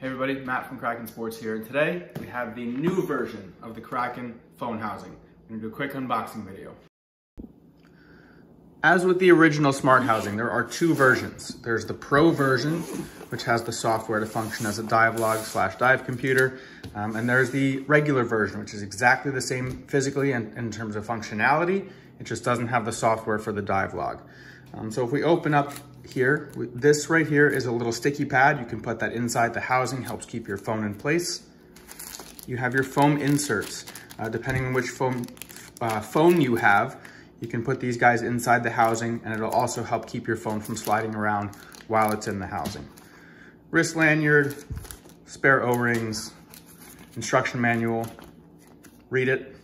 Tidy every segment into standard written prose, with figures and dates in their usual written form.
Hey everybody, Matt from Kraken Sports here, and today we have the new version of the Kraken phone housing. I'm going to do a quick unboxing video. As with the original smart housing, there are two versions. There's the Pro version, which has the software to function as a dive log / dive computer, and there's the regular version, which is exactly the same physically and in terms of functionality. It just doesn't have the software for the dive log. So if we open up here, this right here is a little sticky pad. You can put that inside the housing, helps keep your phone in place. You have your foam inserts. Depending on which phone you have, you can put these guys inside the housing, and it'll also help keep your phone from sliding around while it's in the housing. Wrist lanyard, spare O-rings, instruction manual, read it.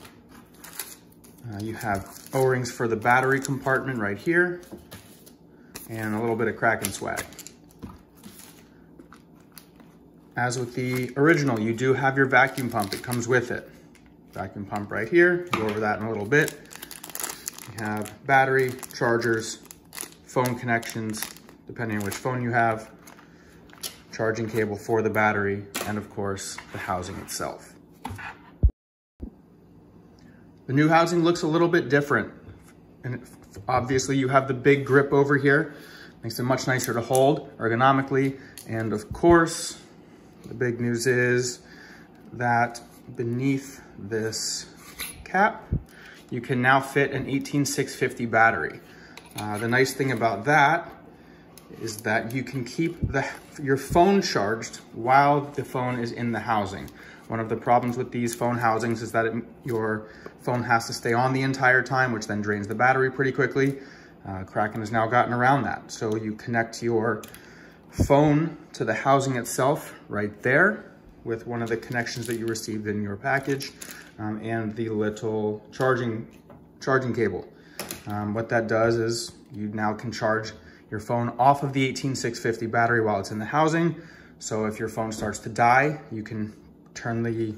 You have O-rings for the battery compartment right here, and a little bit of Kraken swag. As with the original, you do have your vacuum pump. It comes with it. Vacuum pump right here. Go over that in a little bit. You have battery, chargers, phone connections, depending on which phone you have, charging cable for the battery, and of course, the housing itself. The new housing looks a little bit different. And obviously you have the big grip over here, makes it much nicer to hold ergonomically. And of course, the big news is that beneath this cap, you can now fit an 18650 battery. The nice thing about that is that you can keep your phone charged while the phone is in the housing. One of the problems with these phone housings is that your phone has to stay on the entire time, which then drains the battery pretty quickly. Kraken has now gotten around that. So you connect your phone to the housing itself right there with one of the connections that you received in your package, and the little charging cable. What that does is you now can charge your phone off of the 18650 battery while it's in the housing. So if your phone starts to die, you can turn the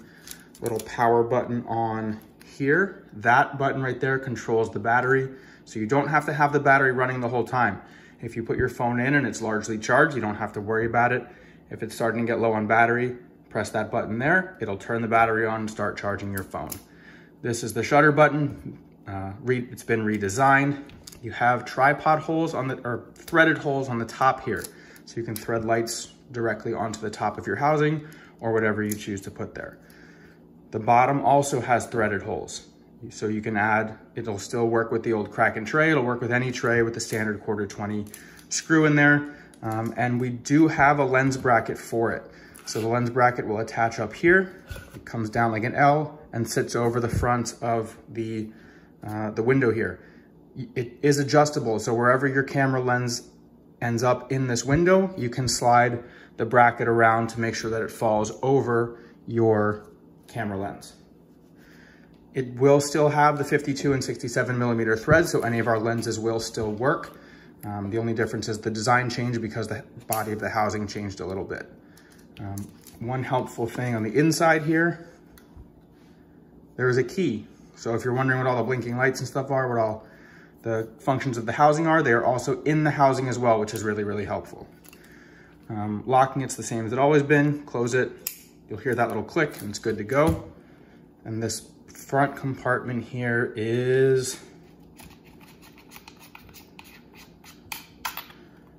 little power button on here. That button right there controls the battery. So you don't have to have the battery running the whole time. If you put your phone in and it's largely charged, you don't have to worry about it. If it's starting to get low on battery, press that button there. It'll turn the battery on and start charging your phone. This is the shutter button. It's been redesigned. You have tripod holes or threaded holes on the top here. So you can thread lights directly onto the top of your housing or whatever you choose to put there. The bottom also has threaded holes. So you can add, it'll still work with the old Kraken tray. It'll work with any tray with the standard 1/4-20 screw in there. And we do have a lens bracket for it. So the lens bracket will attach up here. It comes down like an L and sits over the front of the window here. It is adjustable. So wherever your camera lens ends up in this window, you can slide the bracket around to make sure that it falls over your camera lens. It will still have the 52 and 67 millimeter threads, so any of our lenses will still work. The only difference is the design changed because the body of the housing changed a little bit. One helpful thing on the inside here, there is a key. So if you're wondering what all the blinking lights and stuff are, what all the functions of the housing are, they are also in the housing as well, which is really, really helpful. Locking, it's the same as it's always been. Close it, you'll hear that little click and it's good to go. And this front compartment here is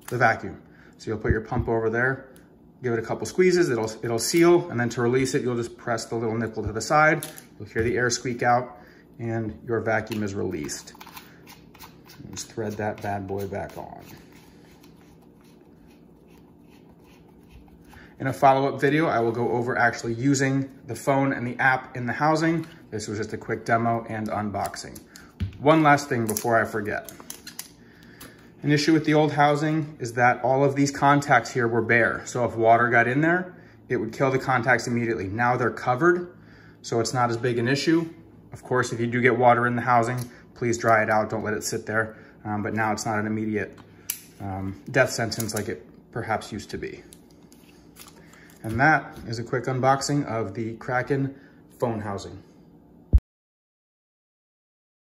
the vacuum. So you'll put your pump over there, give it a couple squeezes, it'll seal, and then to release it, you'll just press the little nipple to the side. You'll hear the air squeak out and your vacuum is released. Just thread that bad boy back on. In a follow-up video, I will go over actually using the phone and the app in the housing. This was just a quick demo and unboxing. One last thing before I forget. An issue with the old housing is that all of these contacts here were bare. So if water got in there, it would kill the contacts immediately. Now they're covered, so it's not as big an issue. Of course, if you do get water in the housing, please dry it out, don't let it sit there. But now it's not an immediate death sentence like it perhaps used to be. And that is a quick unboxing of the Kraken phone housing.